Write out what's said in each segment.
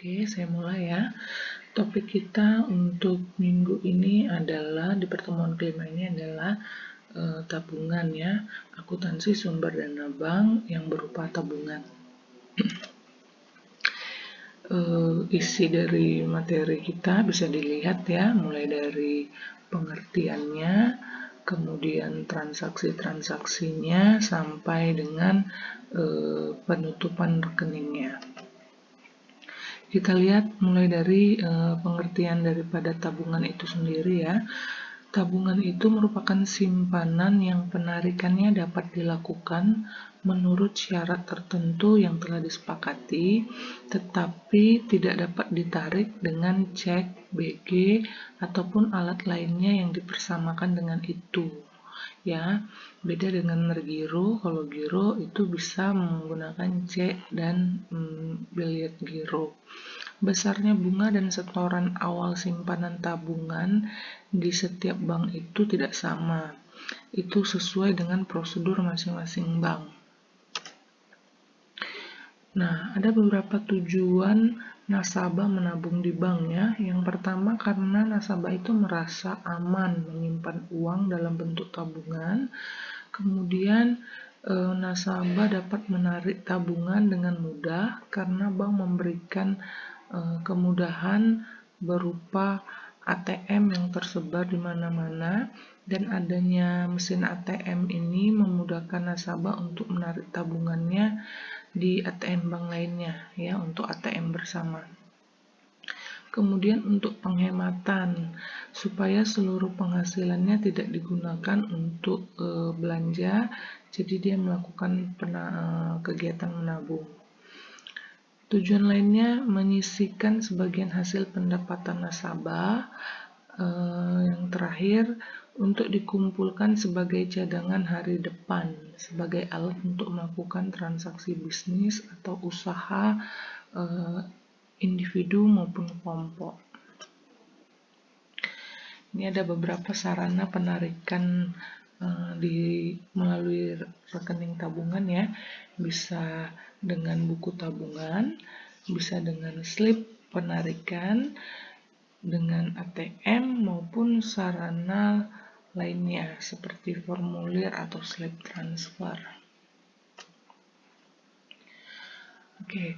Oke, saya mulai ya. Topik kita untuk minggu ini adalah, di pertemuan kelima ini adalah tabungan ya, akuntansi sumber dana bank yang berupa tabungan. Isi dari materi kita bisa dilihat ya, mulai dari pengertiannya, kemudian transaksi-transaksinya, sampai dengan penutupan rekeningnya. Kita lihat mulai dari pengertian daripada tabungan itu sendiri ya. Tabungan itu merupakan simpanan yang penarikannya dapat dilakukan menurut syarat tertentu yang telah disepakati, tetapi tidak dapat ditarik dengan cek, BG, ataupun alat lainnya yang dipersamakan dengan itu. Ya, beda dengan giro. Kalau giro itu bisa menggunakan cek dan biliet giro. Besarnya bunga dan setoran awal simpanan tabungan di setiap bank itu tidak sama. Itu sesuai dengan prosedur masing-masing bank. Nah, ada beberapa tujuan nasabah menabung di bank ya. Yang pertama, karena nasabah itu merasa aman menyimpan uang dalam bentuk tabungan. Kemudian nasabah dapat menarik tabungan dengan mudah karena bank memberikan kemudahan berupa ATM yang tersebar di mana-mana, dan adanya mesin ATM ini memudahkan nasabah untuk menarik tabungannya di ATM bank lainnya ya, untuk ATM bersama. Kemudian untuk penghematan, supaya seluruh penghasilannya tidak digunakan untuk belanja, jadi dia melakukan kegiatan menabung. Tujuan lainnya menyisihkan sebagian hasil pendapatan nasabah. Yang terakhir, untuk dikumpulkan sebagai cadangan hari depan, sebagai alat untuk melakukan transaksi bisnis atau usaha individu maupun kelompok. Ini ada beberapa sarana penarikan melalui rekening tabungan ya. Bisa dengan buku tabungan, bisa dengan slip penarikan, dengan ATM maupun sarana lainnya seperti formulir atau slip transfer. Oke.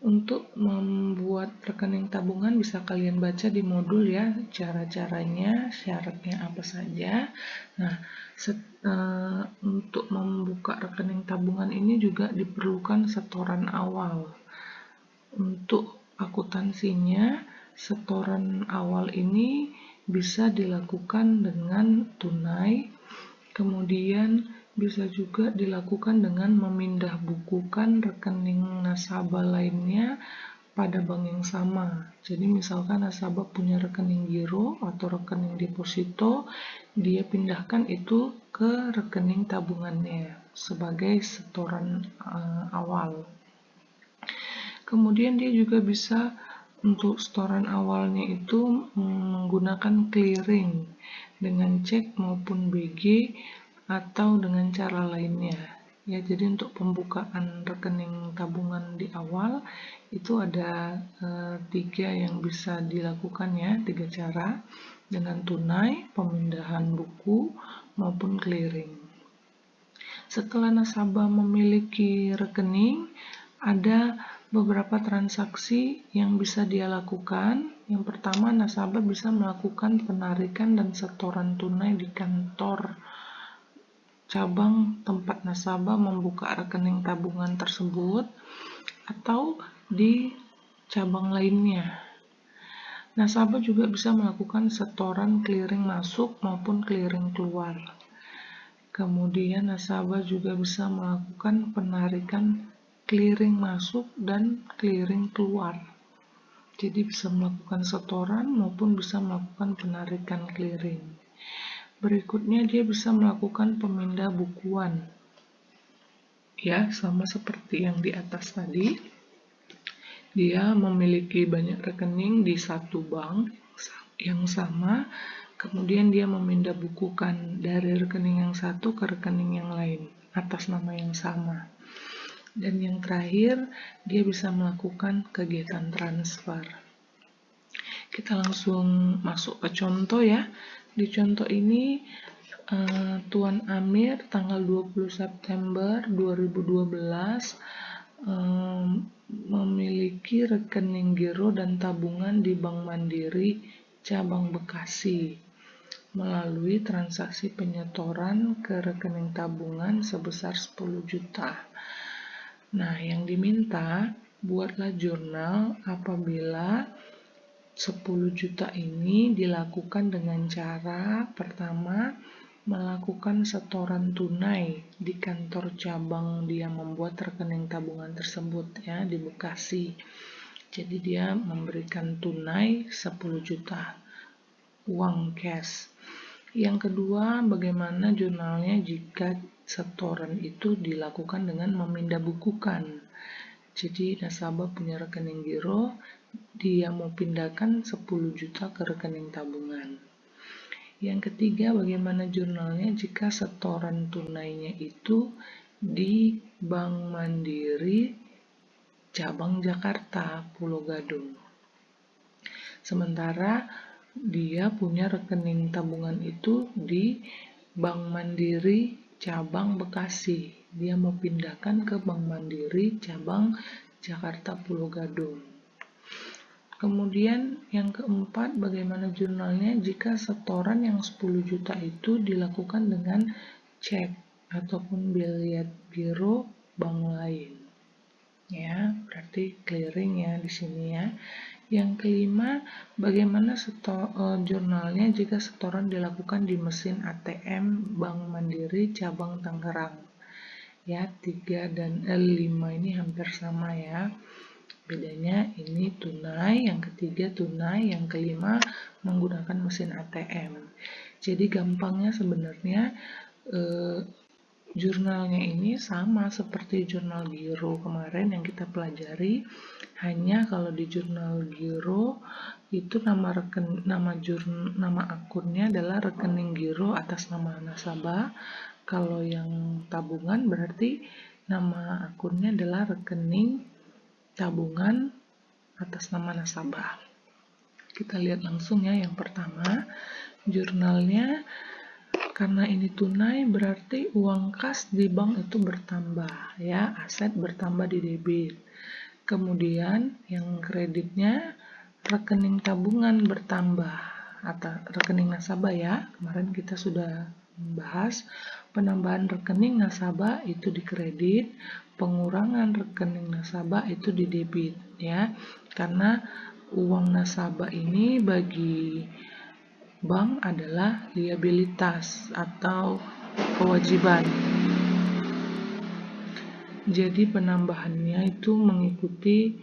Untuk membuat rekening tabungan bisa kalian baca di modul ya, cara-caranya, syaratnya apa saja. Nah, untuk membuka rekening tabungan ini juga diperlukan setoran awal. Untuk akuntansinya, setoran awal ini bisa dilakukan dengan tunai, kemudian bisa juga dilakukan dengan memindah bukukan rekening nasabah lainnya pada bank yang sama. Jadi misalkan nasabah punya rekening giro atau rekening deposito, dia pindahkan itu ke rekening tabungannya sebagai setoran awal. Kemudian dia juga bisa untuk setoran awalnya itu menggunakan clearing dengan cek maupun BG atau dengan cara lainnya ya. Jadi untuk pembukaan rekening tabungan di awal itu ada 3 yang bisa dilakukan ya, 3 cara, dengan tunai, pemindahan buku, maupun clearing. Setelah nasabah memiliki rekening, ada beberapa transaksi yang bisa dia lakukan. Yang pertama, nasabah bisa melakukan penarikan dan setoran tunai di kantor cabang tempat nasabah membuka rekening tabungan tersebut atau di cabang lainnya. Nasabah juga bisa melakukan setoran clearing masuk maupun clearing keluar. Kemudian nasabah juga bisa melakukan penarikan clearing masuk dan clearing keluar. Jadi bisa melakukan setoran maupun bisa melakukan penarikan clearing. Berikutnya dia bisa melakukan pemindah bukuan. Ya, sama seperti yang di atas tadi. Dia memiliki banyak rekening di satu bank yang sama, kemudian dia memindah bukukan dari rekening yang satu ke rekening yang lain atas nama yang sama. Dan yang terakhir, dia bisa melakukan kegiatan transfer. Kita langsung masuk ke contoh ya. Di contoh ini, Tuan Amir tanggal 20 September 2012 memiliki rekening giro dan tabungan di Bank Mandiri cabang Bekasi melalui transaksi penyetoran ke rekening tabungan sebesar 10 juta. Nah, yang diminta, buatlah jurnal apabila 10 juta ini dilakukan dengan cara pertama, melakukan setoran tunai di kantor cabang dia membuat rekening tabungan tersebut ya di Bekasi. Jadi dia memberikan tunai 10 juta uang cash. Yang kedua, bagaimana jurnalnya jika setoran itu dilakukan dengan memindah bukukan. Jadi nasabah punya rekening giro, dia mau pindahkan 10 juta ke rekening tabungan. Yang ketiga, bagaimana jurnalnya jika setoran tunainya itu di Bank Mandiri cabang Jakarta, Pulau Gadung. Sementara dia punya rekening tabungan itu di Bank Mandiri cabang Bekasi. Dia mau pindahkan ke Bank Mandiri cabang Jakarta Pulau Gadung. Kemudian yang keempat, bagaimana jurnalnya jika setoran yang 10 juta itu dilakukan dengan cek ataupun biliet giro bank lain. Ya, berarti clearing ya di sini ya. Yang kelima, bagaimana jurnalnya jika setoran dilakukan di mesin ATM Bank Mandiri cabang Tangerang. Ya, 3 dan 5 ini hampir sama ya. Bedanya ini tunai, yang ketiga tunai, yang kelima menggunakan mesin ATM. Jadi gampangnya sebenarnya jurnalnya ini sama seperti jurnal giro kemarin yang kita pelajari, hanya kalau di jurnal giro itu nama akunnya adalah rekening giro atas nama nasabah. Kalau yang tabungan berarti nama akunnya adalah rekening tabungan atas nama nasabah. Kita lihat langsung ya, yang pertama jurnalnya. Karena ini tunai berarti uang kas di bank itu bertambah ya, aset bertambah di debit. Kemudian yang kreditnya rekening tabungan bertambah atau rekening nasabah ya. Kemarin kita sudah membahas penambahan rekening nasabah itu di kredit, pengurangan rekening nasabah itu di debit ya. Karena uang nasabah ini bagi bank adalah liabilitas atau kewajiban. Jadi penambahannya itu mengikuti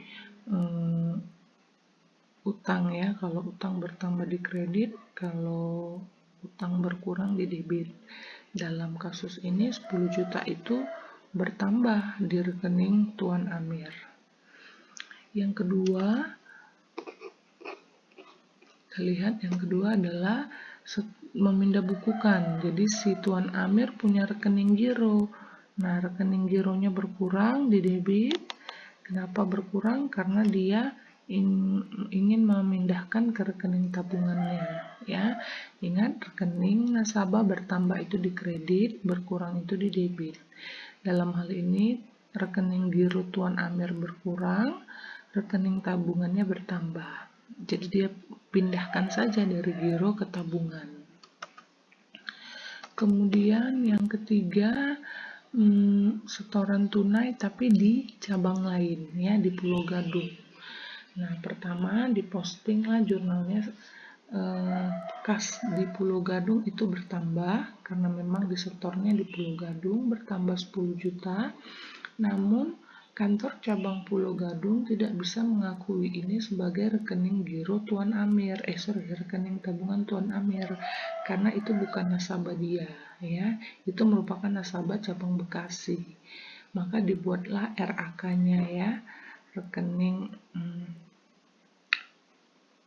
utang ya. Kalau utang bertambah di kredit, kalau utang berkurang di debit. Dalam kasus ini 10 juta itu bertambah di rekening Tuan Amir. Yang kedua, kita lihat yang kedua adalah memindah bukukan. Jadi si Tuan Amir punya rekening giro. Nah, rekening gironya berkurang di debit. Kenapa berkurang? Karena dia ingin memindahkan ke rekening tabungannya. Ya, ingat rekening nasabah bertambah itu di kredit, berkurang itu di debit. Dalam hal ini rekening giro Tuan Amir berkurang, rekening tabungannya bertambah. Jadi dia pindahkan saja dari giro ke tabungan. Kemudian yang ketiga, setoran tunai tapi di cabang lain ya, di Pulau Gadung. Nah, pertama dipostinglah jurnalnya kas di Pulau Gadung itu bertambah karena memang disetornya di Pulau Gadung bertambah 10 juta. Namun kantor cabang Pulau Gadung tidak bisa mengakui ini sebagai rekening giro Tuan Amir, rekening tabungan Tuan Amir, karena itu bukan nasabah dia, ya, itu merupakan nasabah cabang Bekasi. Maka dibuatlah RAK-nya ya, rekening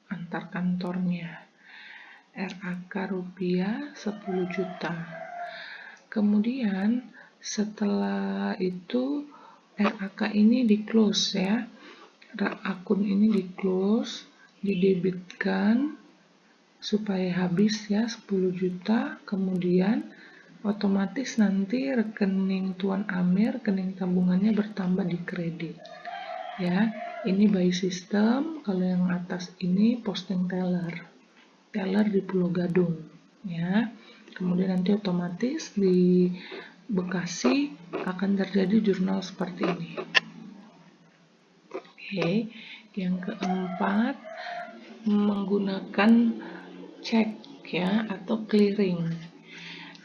antar kantornya, RAK rupiah 10 juta. Kemudian setelah itu RAK ini di close ya, akun ini di close, didebitkan supaya habis ya 10 juta, kemudian otomatis nanti rekening Tuan Amir, rekening tabungannya bertambah di kredit ya. Ini by system, kalau yang atas ini posting teller di Pulau Gadung ya. Kemudian nanti otomatis di Bekasi akan terjadi jurnal seperti ini. Oke, yang keempat menggunakan cek ya atau clearing.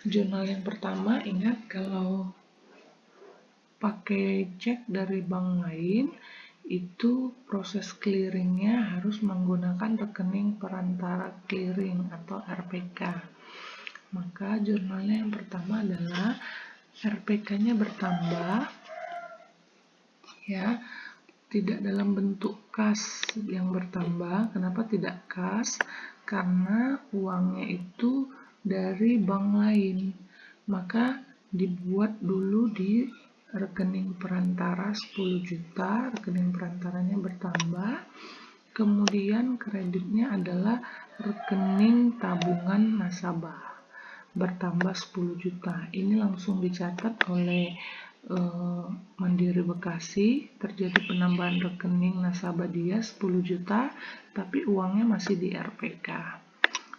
Jurnal yang pertama, ingat kalau pakai cek dari bank lain itu proses clearingnya harus menggunakan rekening perantara clearing atau RPK. Maka jurnalnya yang pertama adalah RPK-nya bertambah ya, tidak dalam bentuk kas yang bertambah. Kenapa tidak kas? Karena uangnya itu dari bank lain, maka dibuat dulu di rekening perantara 10 juta, rekening perantaranya bertambah, kemudian kreditnya adalah rekening tabungan nasabah bertambah 10 juta. Ini langsung dicatat oleh Mandiri Bekasi, terjadi penambahan rekening nasabah dia 10 juta, tapi uangnya masih di RPK.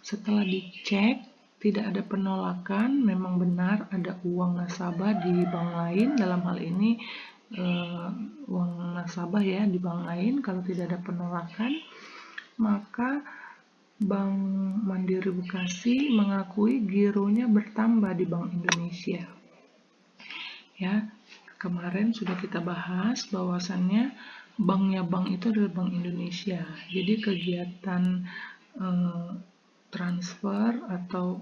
Setelah dicek, tidak ada penolakan, memang benar ada uang nasabah di bank lain, dalam hal ini uang nasabah ya di bank lain. Kalau tidak ada penolakan, maka Bank Mandiri Bekasi mengakui gironya bertambah di Bank Indonesia. Ya, kemarin sudah kita bahas bahwasannya banknya bank itu adalah Bank Indonesia. Jadi kegiatan transfer atau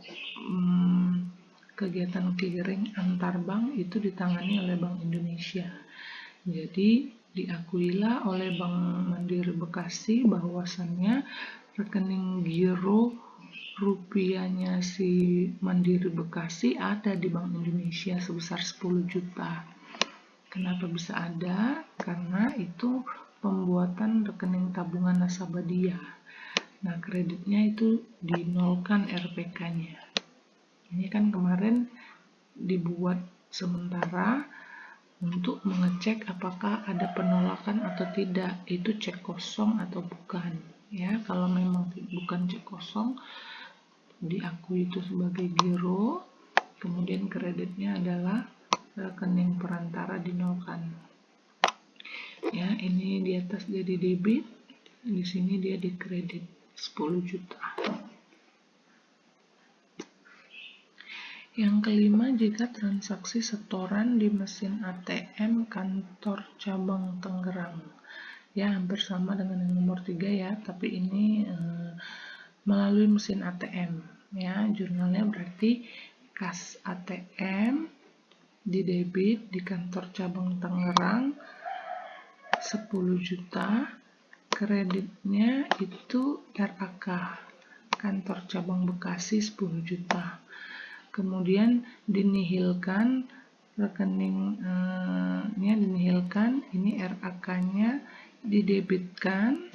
kegiatan clearing antar bank itu ditangani oleh Bank Indonesia. Jadi diakuilah oleh Bank Mandiri Bekasi bahwasannya rekening giro rupiahnya si Mandiri Bekasi ada di Bank Indonesia sebesar 10 juta. Kenapa bisa ada? Karena itu pembuatan rekening tabungan nasabah dia. Nah, kreditnya itu dinolkan RPK-nya. Ini kan kemarin dibuat sementara untuk mengecek apakah ada penolakan atau tidak, itu cek kosong atau bukan. Ya, kalau memang bukan cek kosong, diakui itu sebagai giro, kemudian kreditnya adalah rekening perantara dinolkan. Ya, ini di atas jadi debit, di sini dia di kredit 10 juta. Yang kelima, jika transaksi setoran di mesin ATM kantor cabang Tangerang. Ya, hampir sama dengan yang nomor 3 ya, tapi ini melalui mesin ATM ya. Jurnalnya berarti kas ATM di debit di kantor cabang Tangerang 10 juta, kreditnya itu RAK kantor cabang Bekasi 10 juta. Kemudian dinihilkan rekeningnya, dinihilkan, ini RAK-nya didebitkan,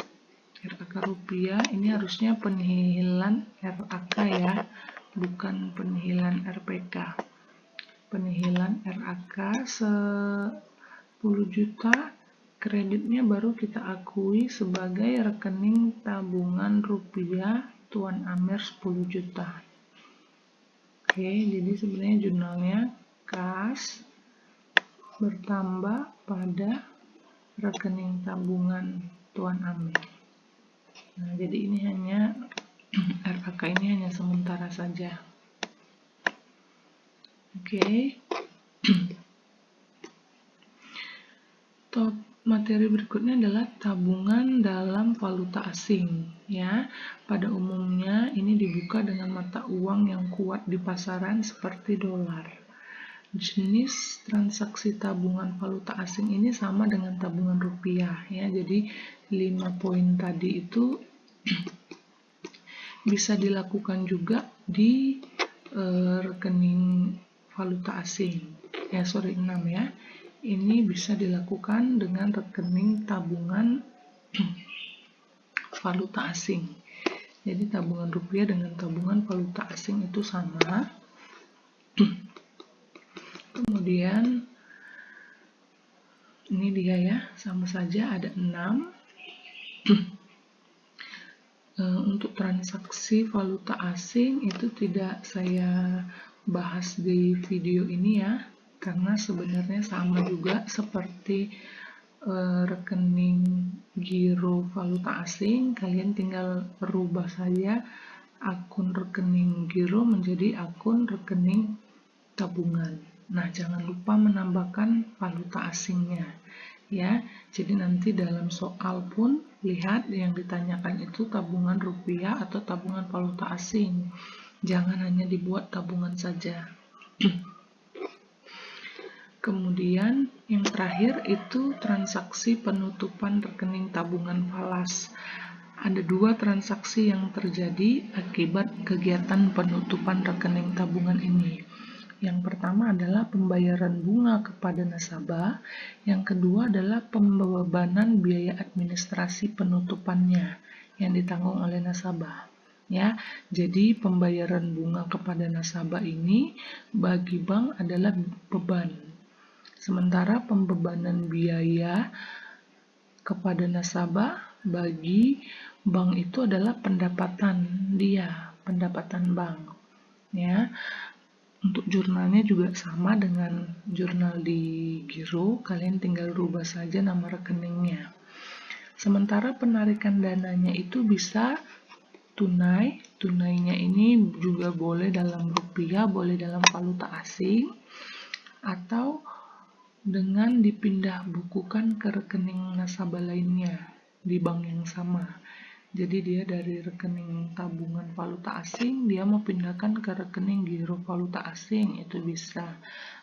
RAK rupiah, ini harusnya penihilan RAK ya, bukan penihilan RPK. Penihilan RAK 10 juta, kreditnya baru kita akui sebagai rekening tabungan rupiah Tuan Amir 10 juta. Oke, jadi sebenarnya jurnalnya kas bertambah pada rekening tabungan Tuan Amir. Nah, jadi ini hanya RAK ini hanya sementara saja. Oke. Materi berikutnya adalah tabungan dalam valuta asing ya. Pada umumnya ini dibuka dengan mata uang yang kuat di pasaran seperti dolar. Jenis transaksi tabungan valuta asing ini sama dengan tabungan rupiah ya. Jadi 5 poin tadi itu bisa dilakukan juga di rekening valuta asing. 6 ya. Ini bisa dilakukan dengan rekening tabungan valuta asing. Jadi tabungan rupiah dengan tabungan valuta asing itu sama. Kemudian ini dia ya, sama saja ada 6. Untuk transaksi valuta asing itu tidak saya bahas di video ini ya, karena sebenarnya sama juga seperti rekening giro valuta asing. Kalian tinggal rubah saja akun rekening giro menjadi akun rekening tabungan. Nah, jangan lupa menambahkan valuta asingnya ya. Jadi nanti dalam soal pun lihat yang ditanyakan itu tabungan rupiah atau tabungan valuta asing. Jangan hanya dibuat tabungan saja. Kemudian yang terakhir itu transaksi penutupan rekening tabungan falas. Ada 2 transaksi yang terjadi akibat kegiatan penutupan rekening tabungan ini. Yang pertama adalah pembayaran bunga kepada nasabah, yang kedua adalah pembebanan biaya administrasi penutupannya yang ditanggung oleh nasabah. Ya, jadi pembayaran bunga kepada nasabah ini bagi bank adalah beban. Sementara pembebanan biaya kepada nasabah bagi bank itu adalah pendapatan dia, pendapatan bank. Ya. Untuk jurnalnya juga sama dengan jurnal di giro, kalian tinggal rubah saja nama rekeningnya. Sementara penarikan dananya itu bisa tunai, tunainya ini juga boleh dalam rupiah, boleh dalam valuta asing, atau dengan dipindah bukukan ke rekening nasabah lainnya di bank yang sama. Jadi dia dari rekening tabungan valuta asing, dia mau pindahkan ke rekening giro valuta asing, itu bisa.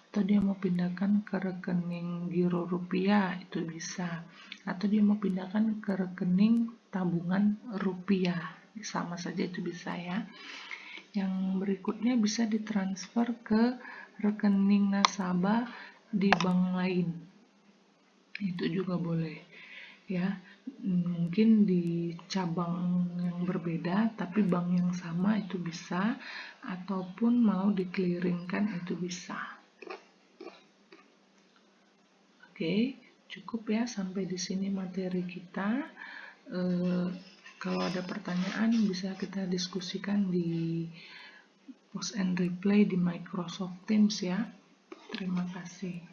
Atau dia mau pindahkan ke rekening giro rupiah, itu bisa. Atau dia mau pindahkan ke rekening tabungan rupiah, sama saja itu bisa ya. Yang berikutnya bisa ditransfer ke rekening nasabah di bank lain, itu juga boleh ya. Mungkin di cabang yang berbeda tapi bank yang sama itu bisa, ataupun mau dikeliringkan itu bisa. Oke, cukup ya sampai di sini materi kita. Kalau ada pertanyaan bisa kita diskusikan di post and reply di Microsoft Teams ya. Terima kasih.